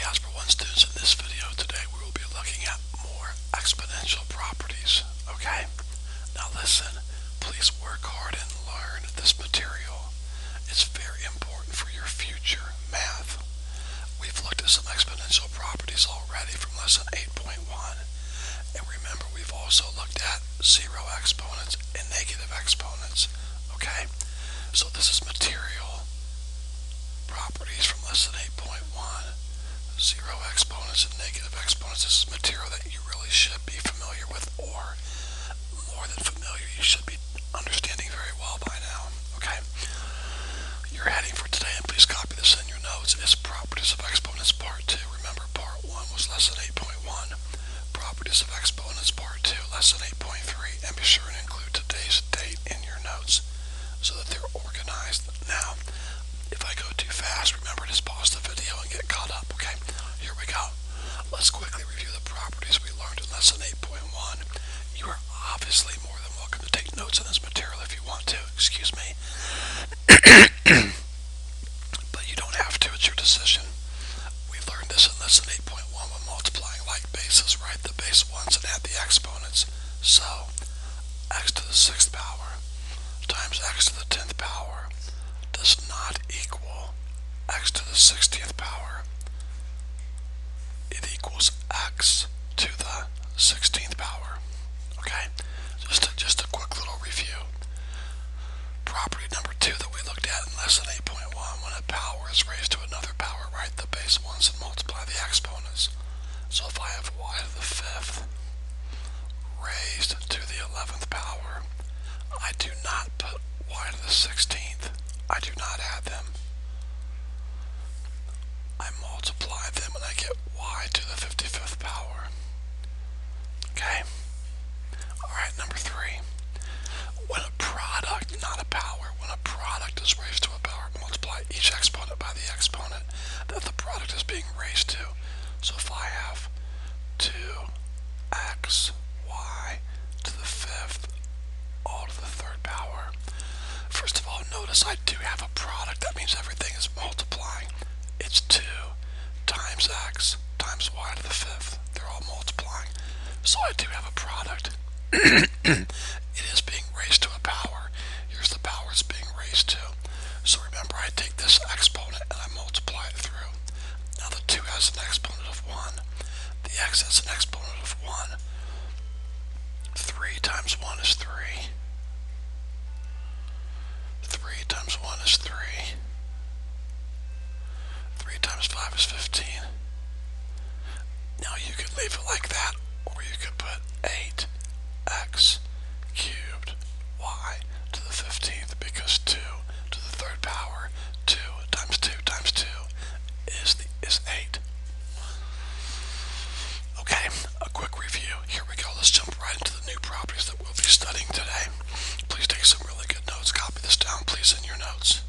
Algebra 1 students, in this video today we will be looking at more exponential properties, okay? Now listen, please work hard and learn this material. It's very important for your future math. We've looked at some exponential properties already from lesson 8.1, and remember we've also looked at zero exponents and negative exponents, okay? So this is material properties from lesson 8.1. Zero exponents and negative exponents. This is material that you really should be familiar with, or more than familiar, you should be understanding very well by now, okay? Your heading for today, and please copy this in your notes, is Properties of Exponents Part 2. Remember, Part 1 was Lesson 8.1. Properties of Exponents Part 2, Lesson 8.3, and be sure and include today's date in your notes so that they're organized. Now, if I go too fast, remember to just pause the video and get caught up, okay? Here we go. Let's quickly review the properties we learned in Lesson 8.1. You are obviously more than welcome to take notes on this material if you want to. Excuse me. But you don't have to. It's your decision. We learned this in Lesson 8.1 when multiplying like bases. Write the base once and add the exponents. So, x to the 6th power times x to the 10th power does not equal x to the 60th power. It equals x to the 16th power. Okay? Just a quick little review. Property number 2 that we looked at in lesson 8.1, when a power is raised to another power, write the base once and multiply the exponents. So if I have y to the 5th raised to the 11th power, I do not put y to the 16th. I do not add them. I multiply them and I get y to the 55th power. Okay? Alright, number 3. When a product, not a power, when a product is raised to a power, multiply each exponent by the exponent that the product is being raised to. So if I have 2x y to the 5th all to the 3rd power, first of all, notice I do have a product. That means everything is multiplying. It's 2 times x times y to the 5th. They're all multiplying. So I do have a product. It is being raised to a power. Here's the power it's being raised to. So remember, I take this exponent and I multiply it through. Now the 2 has an exponent of 1. The x has an exponent of 1. 3 times 1 is 3. 3 times 1 is 3. 3 times 5 is 15. Now you could leave it like that, or you could put 8x cubed y to the 15th, because 2 to the 3rd power, 2 times 2 times 2 is 8. Okay, a quick review. Here we go. Let's jump right into the new properties that we'll be studying today. Please take some really good notes. Copy this down, please, in your notes.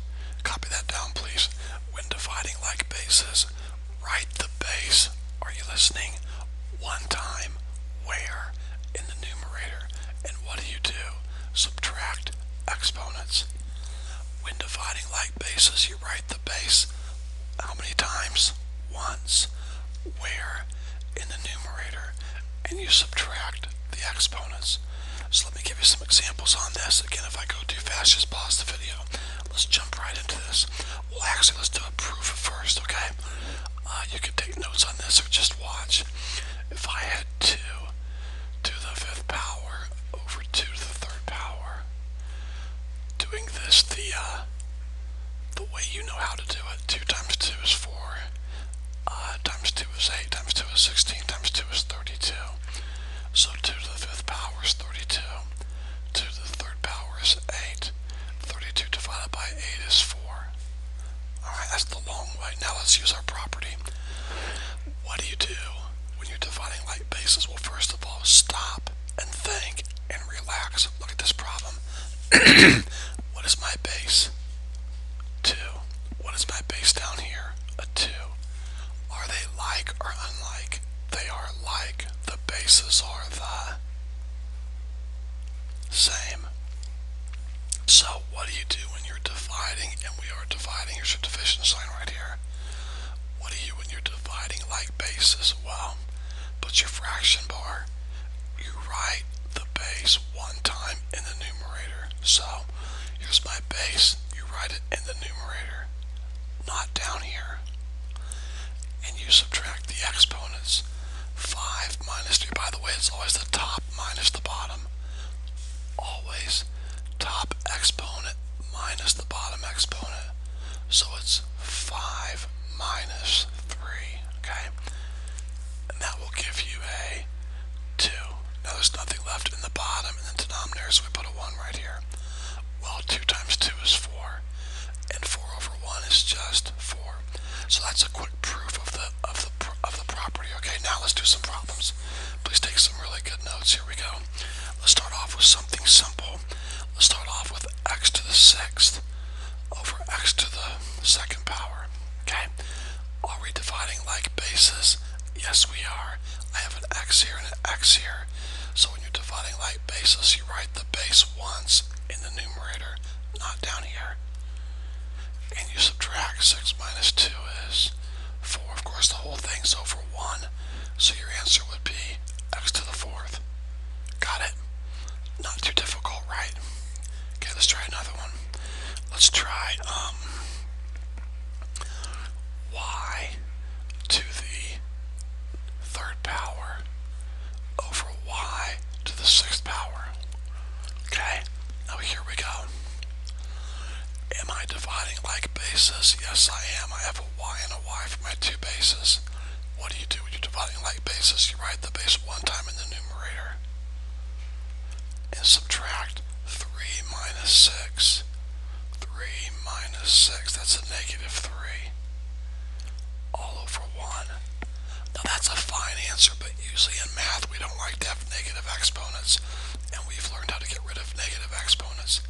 Copy that down, please. When dividing like bases, write the base. Are you listening? One time. Where? In the numerator. And what do? Subtract exponents. When dividing like bases, you write the base how many times? Once. Where? In the numerator. And you subtract the exponents. So let me give you some examples on this. Again, if I go too fast, just pause the video. Let's jump right into this. Well, actually, let's do a proof first, okay? You can take notes on this or just watch. If I had 2 to the 5th power over 2 to the 3rd power, doing this the way you know how to do it, 2 times 2 is 4, times 2 is 8, times 2 is 16, times 2 is 32. So 2 to the 5th power is 32. 2 to the 3rd power is 8. 32 divided by 8 is 4. Alright, that's the long way. Now let's use our property. What do when you're dividing like bases? Well, first of all, stop and think and relax. Look at this problem. What is my base? 2. What is my base down here? A 2. Are they like or unlike? They are like. The bases are the same. So what do when you're dividing? And we are dividing. Here's your division sign right here. What do when you're dividing like bases. Well, put your fraction bar. You write the base one time in the numerator. So here's my base. You write it in the numerator, not down here. And you subtract the exponents. 5 minus 3. By the way, it's always the top minus the bottom. Always top exponent minus the bottom exponent. So it's 5 minus 3. Okay? And that will give you a 2. Now there's nothing left in the bottom in the denominator, so we put a 1 right here. Well, 2 times 2 is 4. And 4 over 1 is just 4. So that's a quick proof of the property. Okay, now let's do some problems. Please take some really good notes. Here we go. Let's start off with something simple. Let's start off with x to the 6th over x to the 2nd power. Okay, are we dividing like bases? Yes, we are. I have an x here and an x here. So when you're dividing like bases, you write the base once in the numerator, not down here. And you subtract 6 minus 2 is 4. Of course, the whole thing's over 1. So your answer would be x to the 4th. Got it? Not too difficult, right? Okay, let's try another one. Let's try y to the 3rd power over y to the 6th power. Okay, now here we go. Am I dividing like bases? Yes, I am. I have a y and a y for my two bases. What do you do when you're dividing like bases? You write the base one time in the numerator and subtract 3 minus 6. 3 minus 6, that's a negative 3. All over 1. Now that's a fine answer, but usually in math we don't like to have negative exponents, and we've learned how to get rid of negative exponents.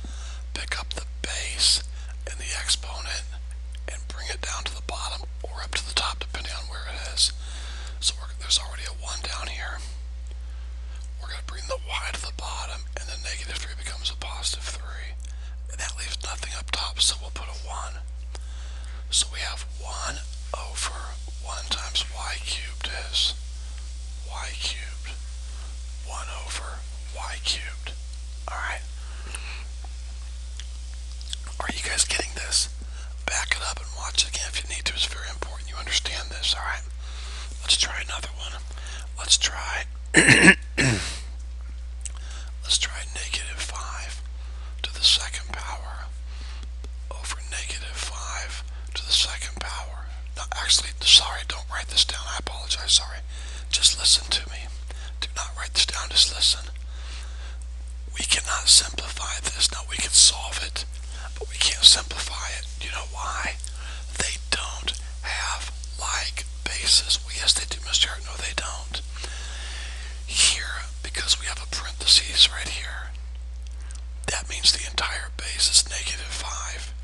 Pick up the base and the exponent and bring it down to the bottom or up to the top depending on where it is. So there's already a 1 down here. We're going to bring the y to the bottom and the negative 3 becomes a positive 3. And that leaves nothing up top, so we'll put a 1. So we have 1 over 1 times y cubed is y cubed. 1 over y cubed. Alright. Are you guys getting this? Back it up and watch it again if you need to. It's very important you understand this, alright? Let's try another one. Let's try let's try negative 5 to the 2nd power over negative 5 to the 2nd power. No, actually, sorry, don't write this down. I apologize, sorry. Just listen to me. Do not write this down, just listen. We cannot simplify this. Now, we can solve it, but we can't simplify it. You know why? They don't have like bases. Well, yes, they do, Mr. Hart. No, they don't. Here, because we have a parentheses right here, that means the entire base is negative 5.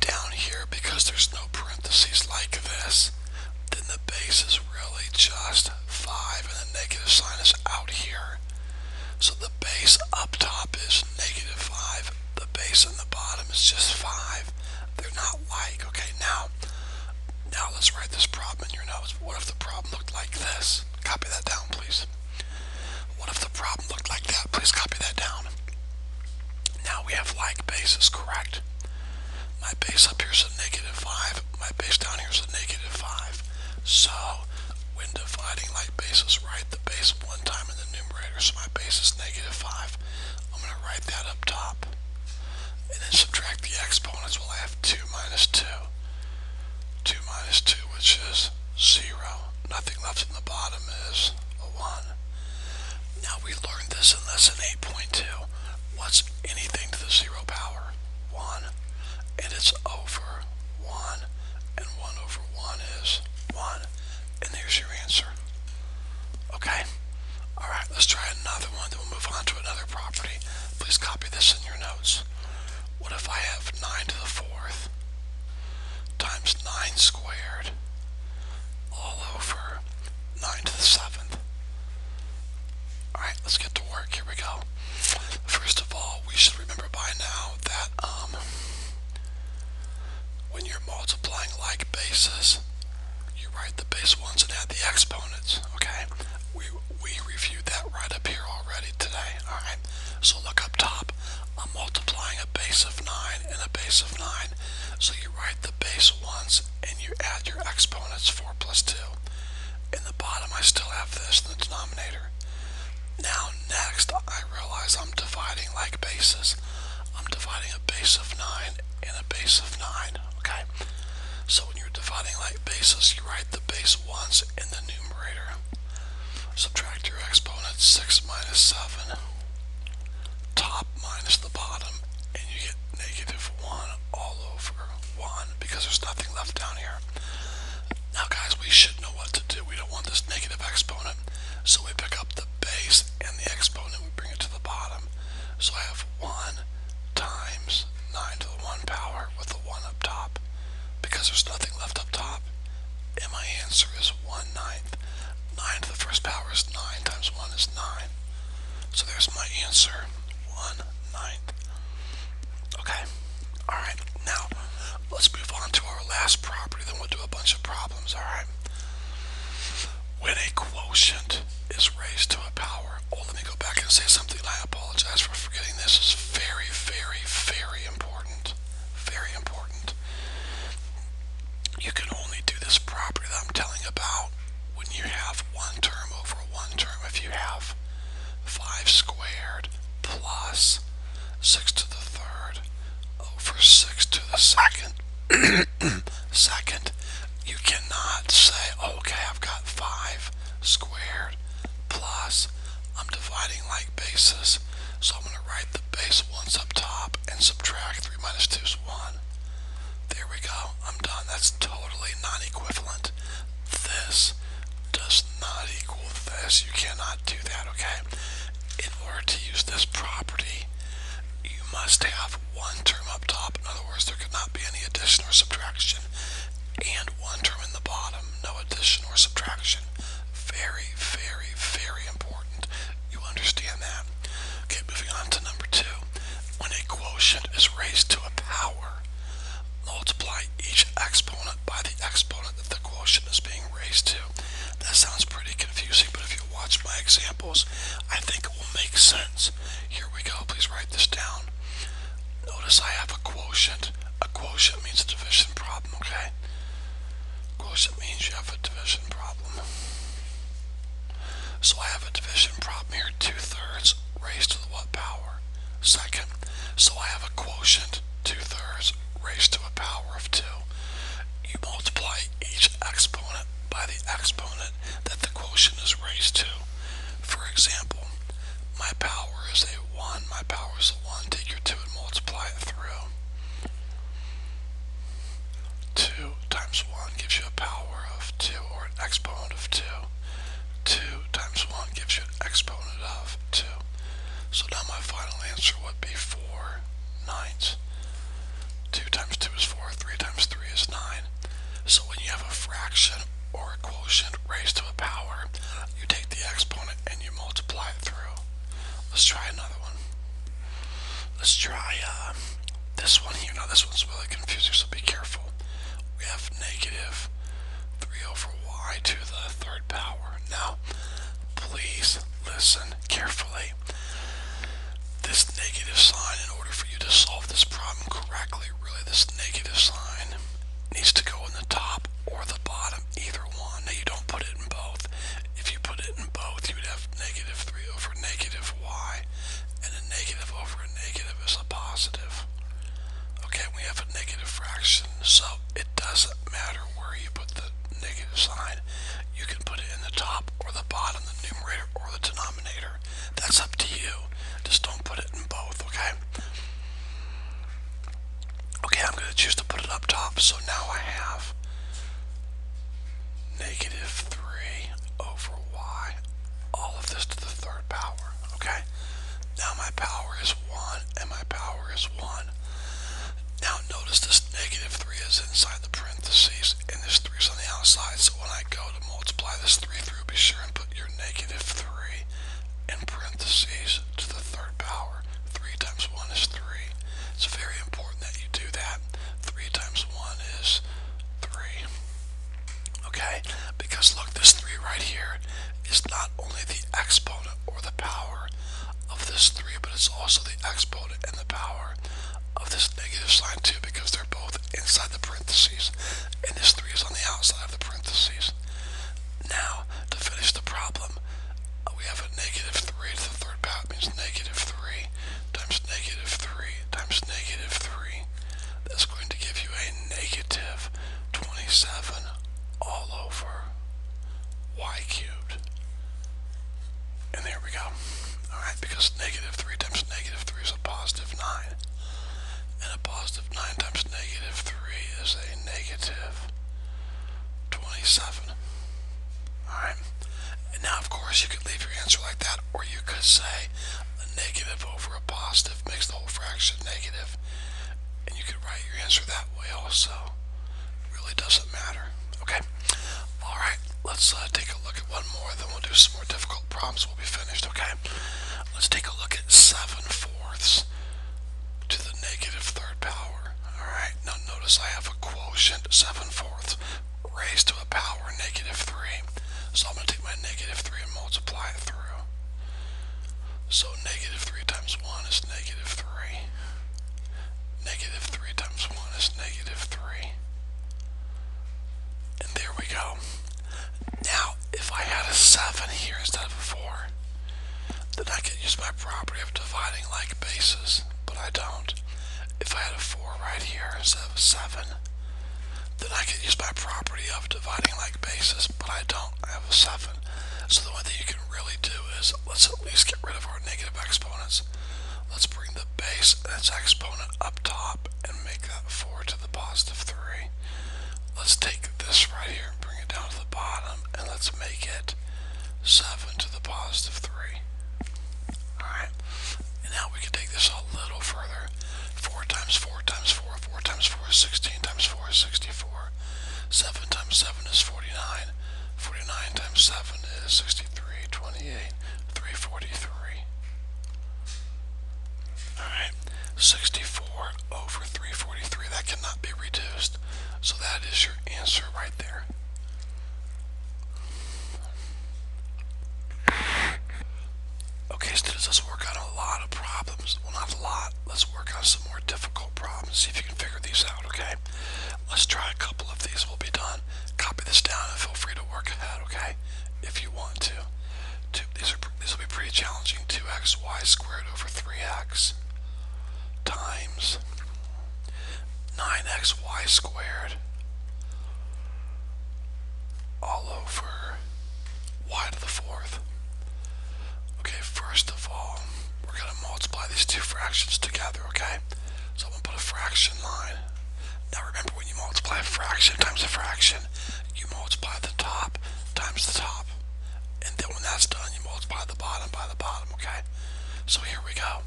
Down here, because there's no parentheses like this, then the base is really just 5, and the negative sign is out here. So the base up top is negative 5. The base on the bottom is just 5. They're not like. Okay, now let's write this problem in your notes. What if the problem looked like this? Copy that down, please. What if the problem looked like that? Please copy that down. Now we have like bases, correct? My base up here is a negative 5. My base down here is a negative 5. So, when dividing like bases, write the base one time in the numerator. So my base is negative 5. I'm going to write that up top. And then subtract the exponents. Well, I have 2 minus 2. 2 minus 2, which is 0. Nothing left in the bottom is a 1. Now we learned this in lesson 8.2. What's anything to the 0 power? 1. And it's over 1. And 1 over 1 is 1. And there's your answer. Okay? Alright, let's try another one, then we'll move on to another property. Please copy this in your notes. What if I have 9 to the 4th times 9 squared all over 9 to the 7th? Alright, let's get to work. Here we go. First of all, we should remember by now that when you're multiplying like bases, you write the base ones and add the exponents, okay? We reviewed that right up here already today, alright? So look up top. I'm multiplying a base of 9 and a base of 9. So you write the base ones and you add your exponents, 4 plus 2. In the bottom I still have this in the denominator. Now next I realize I'm dividing like bases. I'm dividing a base of 9 and a base of 9, okay? So when you're dividing like bases, you write the base ones in the numerator. Subtract your exponents, 6 minus 7, top minus the bottom, and you get negative 1 all over 1 because there's nothing left down here. Now guys, we should know what to do. We don't want this negative exponent, so we pick up the base and the exponent, we bring it to the bottom. So I have 1 times 9 to the 1 power with the 1 up top. Because there's nothing left up top, and my answer is 1/9. 9 to the first power is 9 times 1 is 9. So there's my answer, 1/9. Okay, alright, now let's move on to our last property, then we'll do a bunch of problems, alright? When a quotient is raised to a power, let me go back and say something, and I apologize for forgetting this. Is very, very, very important. Very important. You can only do this property that I'm telling about when you have one term over one term. If you have 5 squared plus 6 to the third over 6 to the second, you cannot say, okay, I've got 5 squared plus, I'm dividing like bases, so I'm going to write the base ones up top and subtract 3 minus 2 is 1. There we go. I'm done. That's totally non-equivalent. This does not equal this. You cannot do that, okay? In order to use this property, you must have one term up top. In other words, there could not be any addition or subtraction. And one term in the bottom. No addition or subtraction. Very, very, very important. You understand that? Okay, moving on to number 2. When a quotient is raised to a power, multiply each exponent by the exponent that the quotient is being raised to. That sounds pretty confusing, but if you watch my examples, I think it will make sense. Here we go. Please write this down. Notice I have a quotient. A quotient means a division problem, okay? Quotient means you have a division problem. So I have a division problem here, 2/3 raised to the what power? Second. So I have a quotient, 2/3 raised to a power of 2. You multiply each exponent by the exponent that the quotient is raised to. For example, my power is a 1, my power is a 1. Take your 2 and multiply it through. 2 times 1 gives you a power of 2, or an exponent of 2. 2 times 1 gives you an exponent of 2. So now my final answer would be 4/9. 2 times 2 is 4, 3 times 3 is 9. So when you have a fraction or a quotient raised to a power, you take the exponent and you multiply it through. Let's try another one. Let's try this one here. Now this one's really confusing, so be careful. We have negative 3 over y to the third power. Now, please listen carefully. This negative sign, in order for you to solve this problem correctly, really this negative sign needs to go in the top or the bottom, either one. Now you don't put it in both. If you put it in both, you would have negative 3 over negative y, and a negative over a negative is a positive. Okay, we have a negative fraction, so it doesn't matter where you put the negative sign. You can put it in the top or the bottom, the numerator or the denominator. That's up to you. Just don't put it in both, okay? Okay, I'm going to choose to put it up top, so now I have negative 3 over y, all of this to the third power, okay? Now my power is 1 and my power is 1. Now notice this negative 3 is inside the parentheses and this 3 is on the outside, so when I go to multiply this 3 through, be sure and put your negative 3 in parentheses to the third power. 3 times 1 is 3. It's very important that you do that. 3 times 1 is 3. Okay, this 3 right here is not only the exponent or the power of this 3, but it's also the exponent and the power of this negative sign too, because they're both inside the parentheses, and this 3 is on the outside of the parentheses. Now, to finish the problem, we have a negative 3 to the third power. It means negative 3 times negative 3 times negative 3. That's going to give you a negative 27 all over y cubed. And there we go. Alright, because negative 3 times negative 3 is a positive 9. And a positive 9 times negative 3 is a negative 27. Alright. And now, of course, you could leave your answer like that, or you could say a negative over a positive makes the whole fraction negative. And you could write your answer that way also. It really doesn't matter. Okay? Alright, let's take a look at one more, then we'll do some more difficult problems. We'll be finished, okay? Let's take a look at 7/4 to the negative third power. Alright, now notice I have a quotient 7/4 raised to a power negative 3. So I'm going to take my negative 3 and multiply it through. So negative 3 times 1 is negative 3. Negative 3 times 1 is negative 3. And there we go. Now, if I had a 7 here instead of a 4, then I could use my property of dividing like bases, but I don't. If I had a 4 right here instead of a 7, then I could use my property of dividing like bases, but I don't. I have a 7. So the only thing you can really do is, let's at least get rid of our negative exponents. Let's bring the base and its exponent up top and make that 4 to the positive 3. Let's take this right here and bring it down to the bottom, and let's make it 7 to the positive 3. Alright, and now we can take this a little further. 4 times 4 times 4, 4 times 4 is 16, times 4 is 64. 7 times 7 is 49. 49 times 7 is 63, 28, 343. Alright, 64 over 343, that cannot be reduced. So that is your answer right there. Okay, students, let's work on a lot of problems. Well, not a lot. Let's work on some more difficult problems. See if you can figure these out, okay? Let's try a couple of these. We'll be done. Copy this down and feel free to work ahead, okay? If you want to. These will be pretty challenging. 2xy squared over 3x times 9xy squared all over y to the 4th. Okay, first of all, we're going to multiply these two fractions together, okay? So I'm going to put a fraction line. Now remember, when you multiply a fraction times a fraction, you multiply the top times the top. And then when that's done, you multiply the bottom by the bottom, okay? So here we go.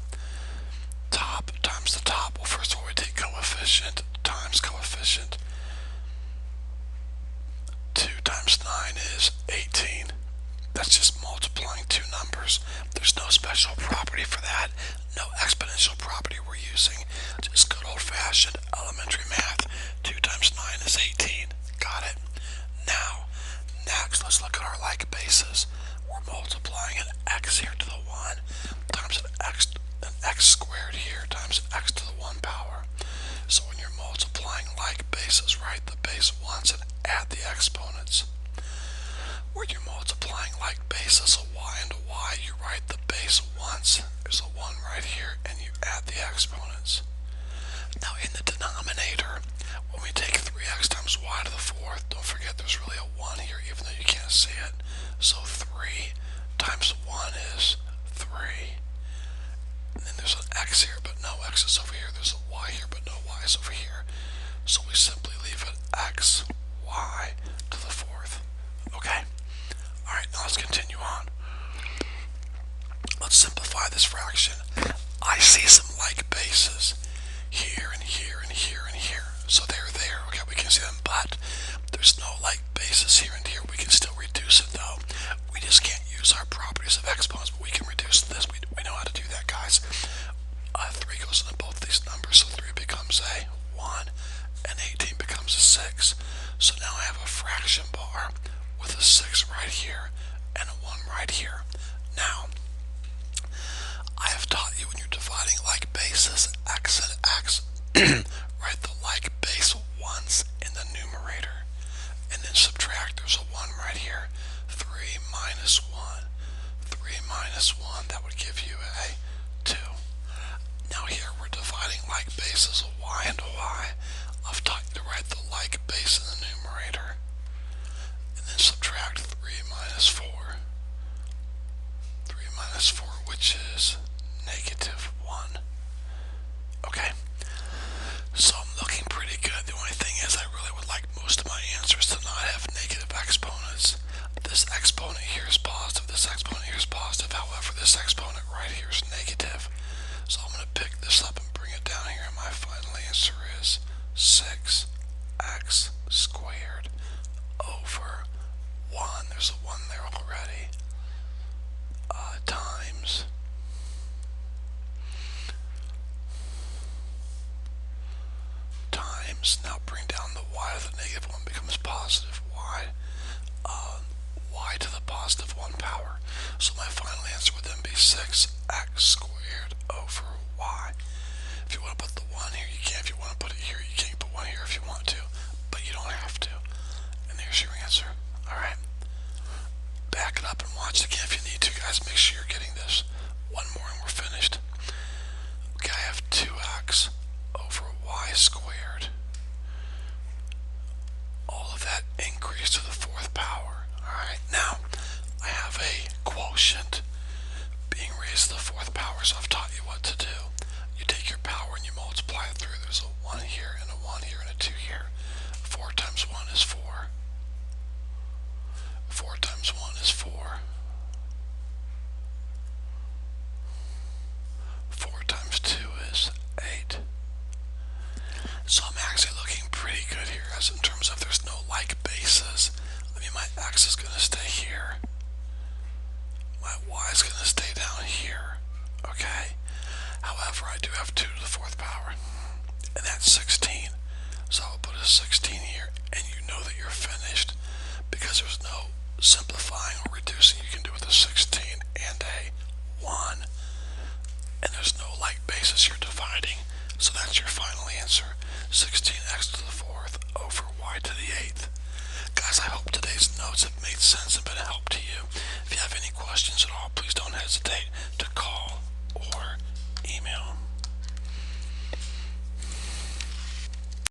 Top times the top. Well, first of all, we take coefficient times coefficient. 2 times 9 is 18. That's just multiplying two numbers. There's no special property for that. No exponential property we're using. Just good old-fashioned elementary math. 2 times 9 is 18. Got it. Now, next, let's look at our like bases. We're multiplying an x here to the 1 times an x squared here times an x to the 1 power. So when you're multiplying like bases, write the base once and add the exponents. When you're multiplying like bases, a y and a y, you write the base once. There's a 1 right here, and you add the exponents. Now in the denominator, when we take 3x times y to the 4th, don't forget there's really a 1 here, even though you can't see it. So 3 times 1 is 3. And then there's an x here, but no x's over here. There's a y here, but no y's over here. So we simply leave it x, y to the 4th. Okay? Alright, now let's continue on. Let's simplify this fraction. I see some like bases here and here and here and here. So they're there. Okay, we can see them, but there's no like bases here and here. We can still reduce it though. We just can't use our properties of exponents, but we can reduce this. We know how to do that, guys. 3 goes into both these numbers, so 3 becomes a 1 and 18 becomes a 6. So now I have a fraction bar with a 6 right here and a 1 right here. Now, I have taught you when you're dividing like bases, x and x, write the like base once in the numerator, and then subtract. There's a 1 right here. 3 minus 1. 3 minus 1, that would give you a 2. Now here we're dividing like bases, a y and a y. I've taught you to write the like base in the numerator, and then subtract 3 minus 4. 3 minus 4, which is negative 1. Okay, so I'm looking pretty good. The only thing is I really would like most of my answers to not have negative exponents. This exponent here is positive, this exponent here is positive. However, this exponent right here is negative. So I'm going to pick this up and bring it down here, and my final answer is 6x squared over 1. There's a 1 there already. Times, now bring down the y to the negative 1 becomes positive y. Y to the positive 1 power. So my final answer would then be 6x squared over y. If you want to put the 1 here, you can. If you want to put it here, you can put 1 here if you want to, but you don't have to. And there's your answer. Alright. Back it up and watch it again if you need to, guys. Make sure you're getting this. One more and we're finished. Okay, I have 2x over y squared. All of that increased to the 4th power. Alright, now I have a quotient being raised to the 4th power, so I've taught you what to do. You take your power and you multiply it through. There's a 1 here and a 1 here and a 2 here. 4 times 1 is 4. 4 times 1 is 4. 4 times 2 is 8. So I'm actually looking pretty good here, as in terms of there's no like bases. I mean, my x is going to stay here. My y is going to stay down here. Okay? However, I do have 2 to the 4th power, and that's 16. So I'll put a 16 here, and you know that you're finished, because there's no simplifying or reducing you can do with a 16 and a 1. And there's no like basis you're dividing. So that's your final answer. 16x to the 4th over y to the 8th. Guys, I hope today's notes have made sense and been a help to you. If you have any questions at all, please don't hesitate.